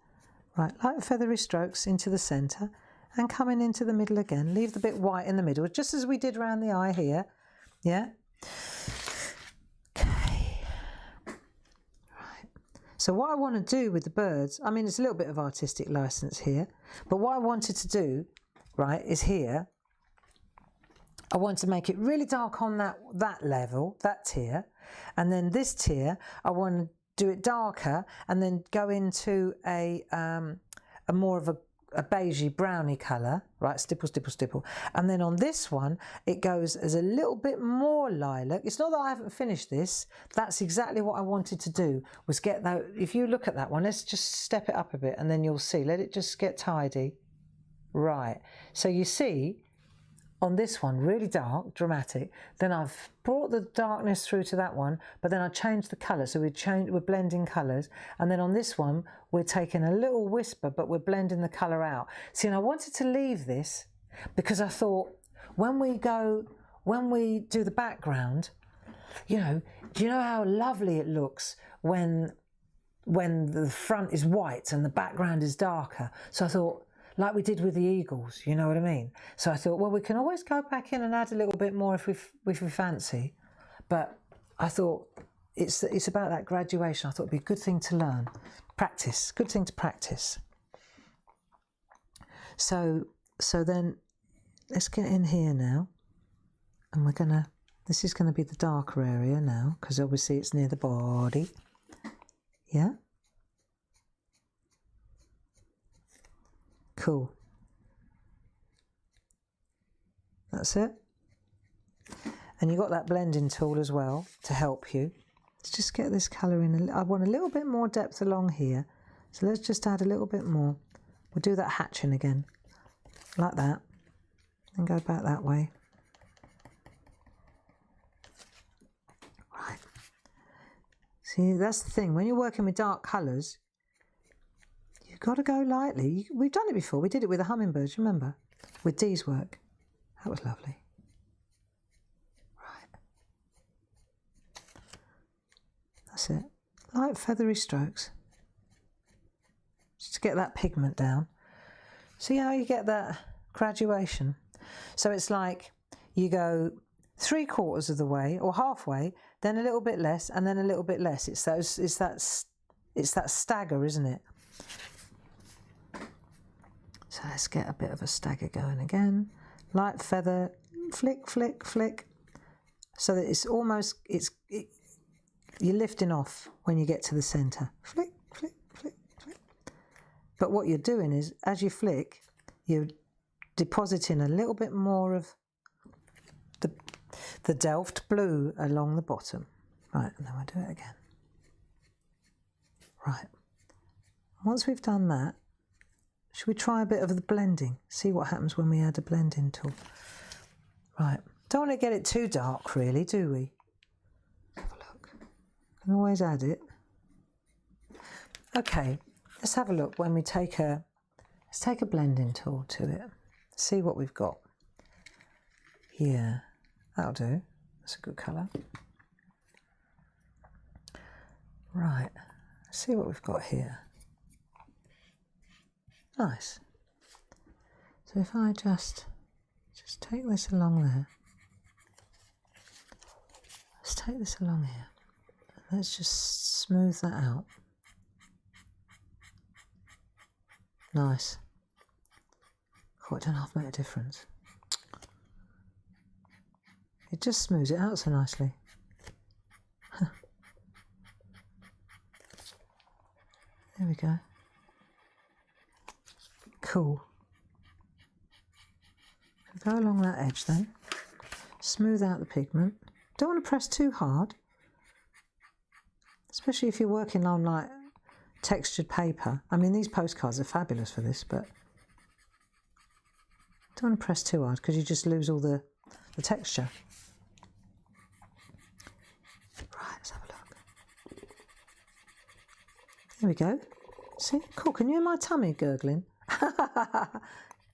Right, light feathery strokes into the centre, and coming into the middle again. Leave the bit white in the middle, just as we did around the eye here. Yeah? Okay. Right. So what I want to do with the birds, I mean, it's a little bit of artistic license here, but what I wanted to do, right, is here, I want to make it really dark on that level, that tier, and then this tier, I want to do it darker, and then go into a more of a beigey browny colour, right, stipple, stipple, stipple. And then on this one, it goes as a little bit more lilac. It's not that I haven't finished this. That's exactly what I wanted to do, was get that. If you look at that one, let's just step it up a bit, and then you'll see. Let it just get tidy. Right, so you see on this one, really dark, dramatic. Then I've brought the darkness through to that one, but then I changed the colour. So we're blending colours. And then on this one, we're taking a little whisper, but we're blending the colour out. See, and I wanted to leave this because I thought when we do the background, you know, do you know how lovely it looks when the front is white and the background is darker? So I thought, like we did with the eagles, you know what I mean? So I thought, well, we can always go back in and add a little bit more if we fancy. But I thought it's about that graduation. I thought it'd be a good thing to learn. Practice, good thing to practice. So then let's get in here now. And this is gonna be the darker area now, because obviously it's near the body. Yeah? Cool. That's it. And you've got that blending tool as well to help you. Let's just get this colour in. I want a little bit more depth along here. So let's just add a little bit more. We'll do that hatching again. Like that. And go back that way. Right. See, that's the thing. When you're working with dark colours, you've got to go lightly. We've done it before. We did it with the hummingbirds, remember? With Dee's work. That was lovely. Right. That's it. Light feathery strokes. Just to get that pigment down. See how you get that graduation? So it's like you go 3/4 of the way or halfway, then a little bit less, and then a little bit less. It's that stagger, isn't it? So let's get a bit of a stagger going again. Light feather, flick, flick, flick. So that it's almost, you're lifting off when you get to the centre. Flick, flick, flick, flick. But what you're doing is, as you flick, you're depositing a little bit more of the Delft blue along the bottom. Right, and then we'll do it again. Right. Once we've done that, should we try a bit of the blending? See what happens when we add a blending tool. Right. Don't want to get it too dark, really, do we? Have a look. Can always add it. Okay. Let's have a look when we let's take a blending tool to it. See what we've got. Yeah. That'll do. That's a good colour. Right. Let's see what we've got here. Nice. So if I just take this along there. Let's take this along here. Let's just smooth that out. Nice. Oh, I don't know if I've made a difference. It just smooths it out so nicely. There we go. Cool. Go along that edge then. Smooth out the pigment. Don't want to press too hard. Especially if you're working on like textured paper. I mean, these postcards are fabulous for this, but don't want to press too hard because you just lose all the texture. Right, let's have a look. There we go. See? Cool. Can you hear my tummy gurgling?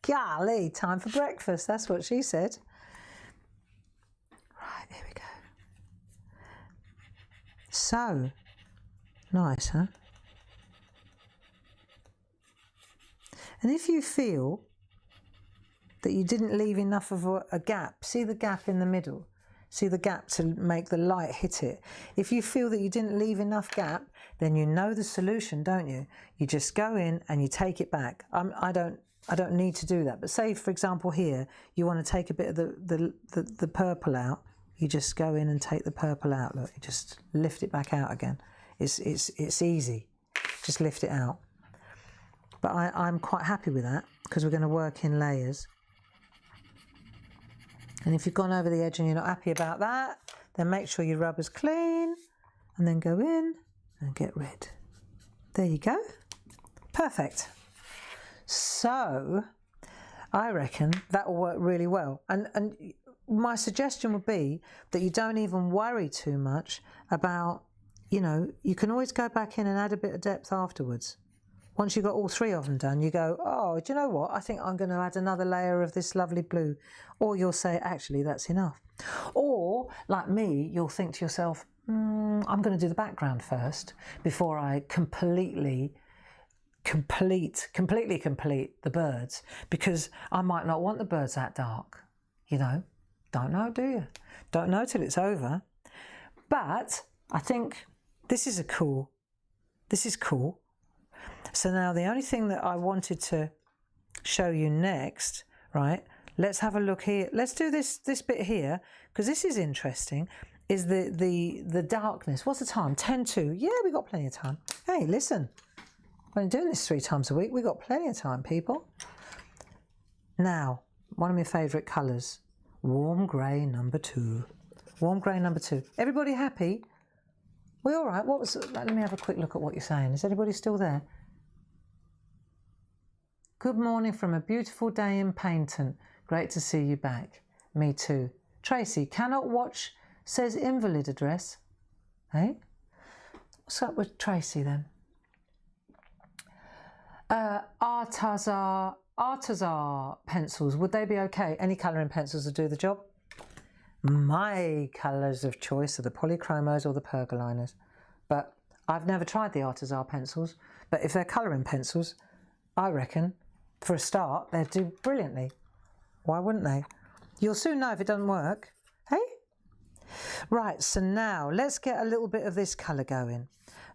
Golly, time for breakfast. That's what she said. Right, here we go. So, nice, huh? And if you feel that you didn't leave enough of a gap, see the gap in the middle? See the gap to make the light hit it. If you feel that you didn't leave enough gap, then you know the solution, don't you? You just go in and you take it back. I don't need to do that. But say, for example, here, you want to take a bit of the purple out. You just go in and take the purple out. Look, you just lift it back out again. It's easy. Just lift it out. But I'm quite happy with that because we're going to work in layers. And if you've gone over the edge and you're not happy about that, then make sure your rubber's clean and then go in and get rid. There you go. Perfect. So I reckon that will work really well. And my suggestion would be that you don't even worry too much about, you know, you can always go back in and add a bit of depth afterwards. Once you've got all three of them done, you go, oh, do you know what? I think I'm going to add another layer of this lovely blue. Or you'll say, actually, that's enough. Or, like me, you'll think to yourself, I'm going to do the background first before I completely complete the birds, because I might not want the birds that dark, you know. Don't know, do you? Don't know till it's over. But I think this is cool. So now the only thing that I wanted to show you next, right? Let's have a look here. Let's do this bit here, because this is interesting, is the darkness. What's the time? 10:02. Yeah, we got plenty of time. Hey, listen. I've been doing this 3 times a week. We got plenty of time, people. Now, one of my favourite colours, warm grey number 2. Warm grey number 2. Everybody happy? We all right? Let me have a quick look at what you're saying. Is anybody still there? Good morning from a beautiful day in Paynton. Great to see you back. Me too. Tracy, cannot watch, says invalid address. Hey? What's up with Tracy then? Artazar pencils, would they be okay? Any colouring pencils will do the job. My colours of choice are the polychromos or the pergoliners. But I've never tried the Artazar pencils. But if they're colouring pencils, I reckon, for a start, they'd do brilliantly. Why wouldn't they? You'll soon know if it doesn't work. Hey? Right, so now let's get a little bit of this colour going.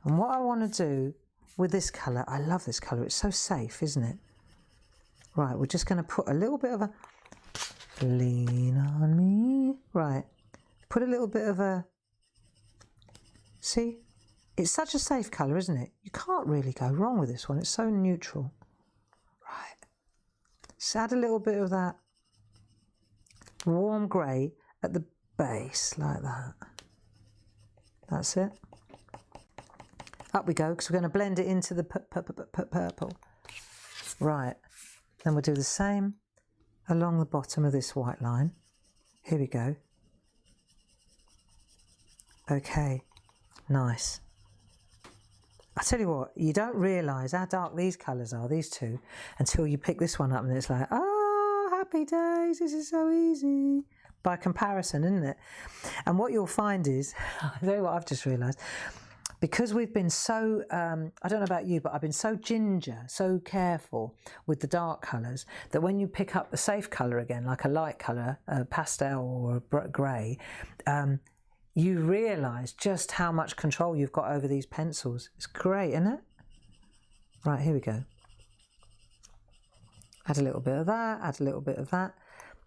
And what I want to do with this colour, I love this colour, it's so safe, isn't it? Right, we're just going to put a little bit of a lean on me. Right, put a little bit of a, see? It's such a safe colour, isn't it? You can't really go wrong with this one. It's so neutral. Right, just add a little bit of that warm grey at the base, like that. That's it. Up we go, because we're going to blend it into the purple. Right, then we'll do the same along the bottom of this white line. Here we go. Okay, nice. I tell you what, you don't realise how dark these colours are, these two, until you pick this one up and it's like, oh, happy days, this is so easy. By comparison, isn't it? And what you'll find is, I tell you what I've just realised, because we've been so, I don't know about you, but I've been so ginger, so careful with the dark colours, that when you pick up a safe colour again, like a light colour, a pastel or a grey, you realise just how much control you've got over these pencils. It's great, isn't it? Right, here we go. Add a little bit of that, add a little bit of that.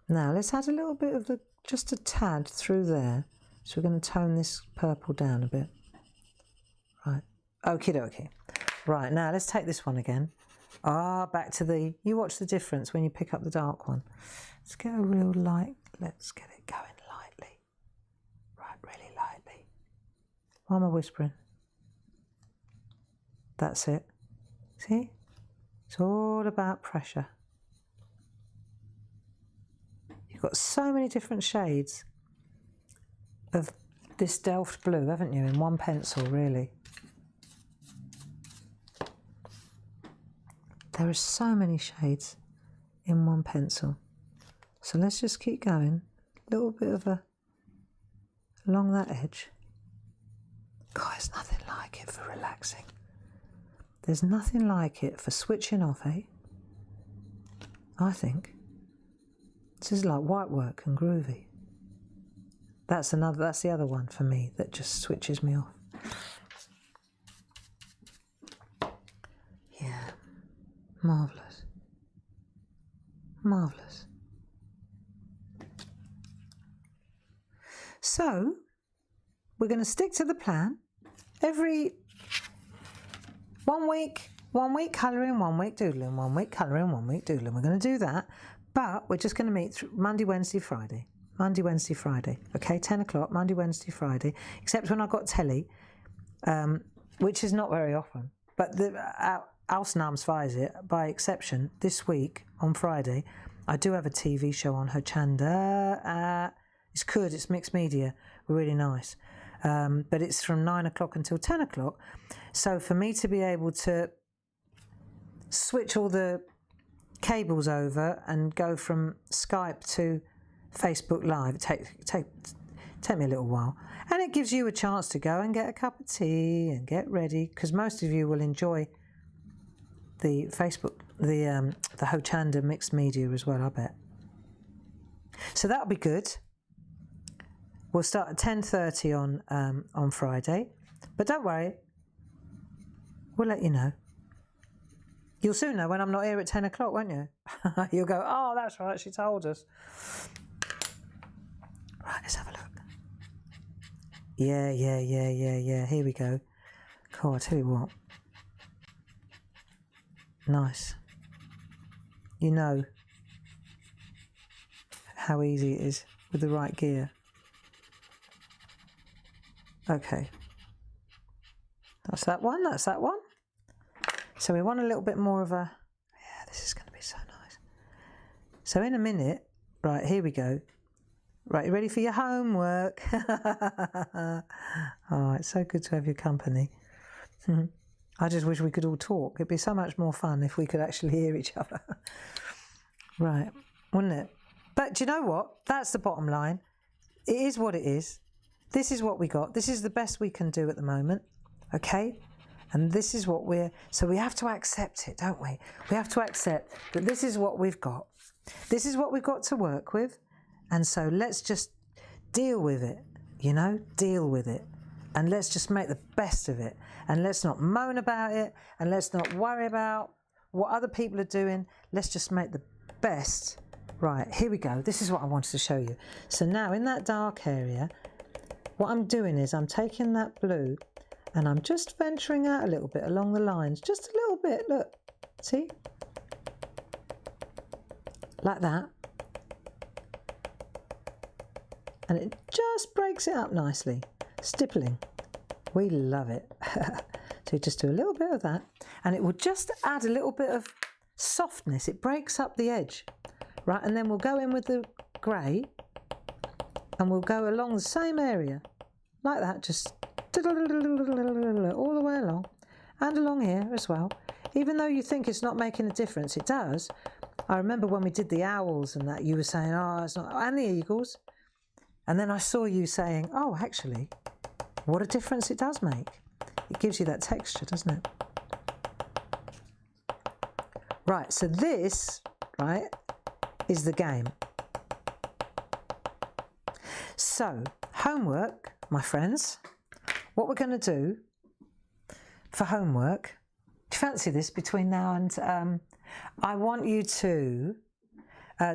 Now let's add a little bit of the, just a tad through there. So we're going to tone this purple down a bit. Right, okie dokie. Right, now let's take this one again. Back to the, you watch the difference when you pick up the dark one. Let's get a real light, let's get it going lightly. Right, really lightly. Why am I whispering? That's it. See? It's all about pressure. You've got so many different shades of this Delft blue, haven't you, in one pencil, really. There are so many shades in one pencil. So let's just keep going. A little bit of a, along that edge. God, there's nothing like it for relaxing. There's nothing like it for switching off, eh? I think. This is like white work and groovy. That's the other one for me that just switches me off. Yeah. Marvellous. Marvellous. So, we're going to stick to the plan. Every 1 week colouring, 1 week doodling, 1 week colouring, 1 week doodling. We're going to do that, but we're just going to meet Monday, Wednesday, Friday. Monday, Wednesday, Friday. Okay, 10 o'clock, Monday, Wednesday, Friday. Except when I've got telly, which is not very often. But ausnahmsweise, by exception, this week on Friday, I do have a TV show on Hochanda. It's good, it's mixed media, really nice. But it's from 9 o'clock until 10 o'clock. So for me to be able to switch all the cables over and go from Skype to Facebook Live, it take me a little while. And it gives you a chance to go and get a cup of tea and get ready, because most of you will enjoy the Hochanda mixed media as well, I bet. So that'll be good. We'll start at 10:30 on Friday, but don't worry, we'll let you know. You'll soon know when I'm not here at 10 o'clock, won't you? You'll go, oh, that's right, she told us. Right, let's have a look. Yeah, here we go. Cool, I'll tell you what. Nice. You know how easy it is with the right gear. Okay. That's that one, that's that one. So we want a little bit more of a, yeah, this is going to be so nice. So in a minute, right, here we go. Right, you ready for your homework? Oh, it's so good to have your company. I just wish we could all talk. It'd be so much more fun if we could actually hear each other. Right, wouldn't it? But do you know what? That's the bottom line. It is what it is. This is what we got. This is the best we can do at the moment. Okay? And this is what so we have to accept it, don't we? We have to accept that this is what we've got. This is what we've got to work with. And so let's just deal with it, you know, deal with it. And let's just make the best of it. And let's not moan about it. And let's not worry about what other people are doing. Let's just make the best. Right, here we go. This is what I wanted to show you. So now in that dark area, what I'm doing is I'm taking that blue and I'm just venturing out a little bit along the lines. Just a little bit, look, see? Like that. And it just breaks it up nicely. Stippling. We love it. So just do a little bit of that. And it will just add a little bit of softness. It breaks up the edge. Right, and then we'll go in with the grey. And we'll go along the same area. Like that, just all the way along. And along here as well. Even though you think it's not making a difference, it does. I remember when we did the owls and that, you were saying, oh, it's not, and the eagles. And then I saw you saying, oh, actually, what a difference it does make. It gives you that texture, doesn't it? Right, so this, right, is the game. So, homework, my friends, what we're going to do for homework, do you fancy this between now and, I want you to,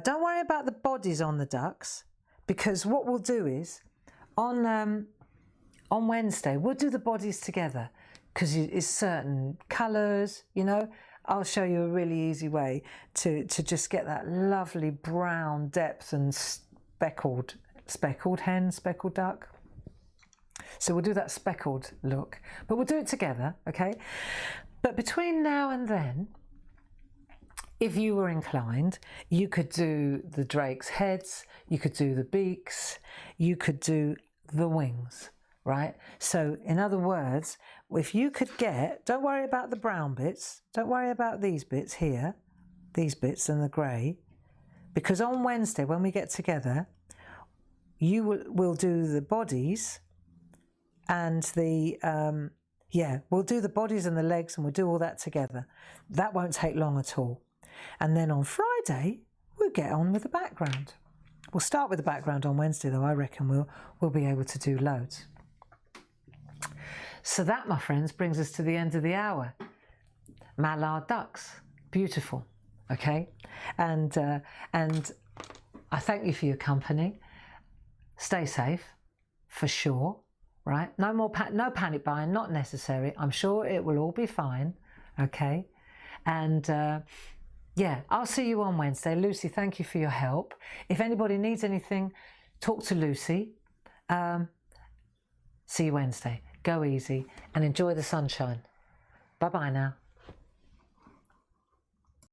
don't worry about the bodies on the ducks, because what we'll do is, on Wednesday, we'll do the bodies together, because it's certain colours, you know. I'll show you a really easy way to just get that lovely brown depth and speckled hen, speckled duck. So we'll do that speckled look, but we'll do it together, okay? But between now and then, if you were inclined, you could do the drake's heads, you could do the beaks, you could do the wings, right? So in other words, if you could get, don't worry about the brown bits, don't worry about these bits here, these bits and the grey, because on Wednesday when we get together, we'll do the bodies and the, we'll do the bodies and the legs and we'll do all that together. That won't take long at all. And then on Friday, we'll get on with the background. We'll start with the background on Wednesday, though. I reckon we'll be able to do loads. So that, my friends, brings us to the end of the hour. Mallard Ducks, beautiful, okay? And I thank you for your company. Stay safe, for sure, right? No panic buying, not necessary. I'm sure it will all be fine, okay? And yeah, I'll see you on Wednesday. Lucy, thank you for your help. If anybody needs anything, talk to Lucy. See you Wednesday. Go easy and enjoy the sunshine. Bye-bye now.